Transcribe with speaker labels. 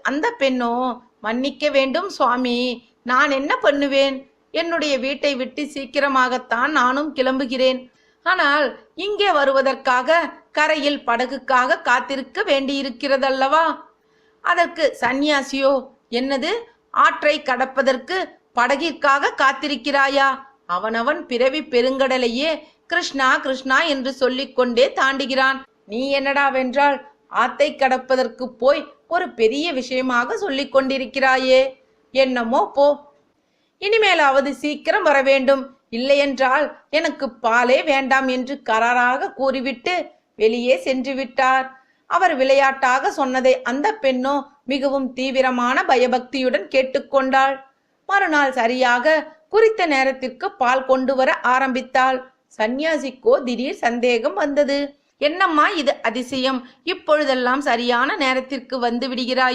Speaker 1: அந்த பெண்ணோ, மன்னிக்க வேண்டும் சுவாமி, நான் என்ன பண்ணுவேன்? என்னுடைய வீட்டை விட்டு சீக்கிரமாகத்தான் நானும் கிளம்புகிறேன். ஆனால் இங்கே வருவதற்காக கரையில் படகுக்காக காத்திருக்க வேண்டியிருக்கிறதல்லவா? அதற்கு சந்நியாசியோ, என்னது, ஆற்றை கடப்பதற்கு படகிற்காக காத்திருக்கிறாயா? அவனவன் பிறவி பெருங்கடலையே கிருஷ்ணா கிருஷ்ணா என்று சொல்லிக்கொண்டே தாண்டுகிறான். நீ என்னடாவென்றால் ஆத்தை கடப்பதற்கு போய் ஒரு பெரிய விஷயமாக சொல்லிக் கொண்டிருக்கிறாயே. என்னமோ போ. இனிமேலாவது சீக்கிரம் வர வேண்டும், இல்லையென்றால் எனக்கு பாலே வேண்டாம் என்று கராராக கூறிவிட்டு வெளியே சென்று விட்டார். அவர் விளையாட்டாக சொன்னதை அந்த பெண்ணோ மிகவும் தீவிரமான பயபக்தியுடன் கேட்டுக்கொண்டாள். மறுநாள் சரியாக குறித்த நேரத்திற்கு பால் கொண்டு வர ஆரம்பித்தாள். சந்நியாசிக்கோ திடீர் சந்தேகம் வந்தது. என்னம்மா இது அதிசயம், இப்பொழுதெல்லாம் சரியான நேரத்திற்கு வந்து விடுகிறாய்?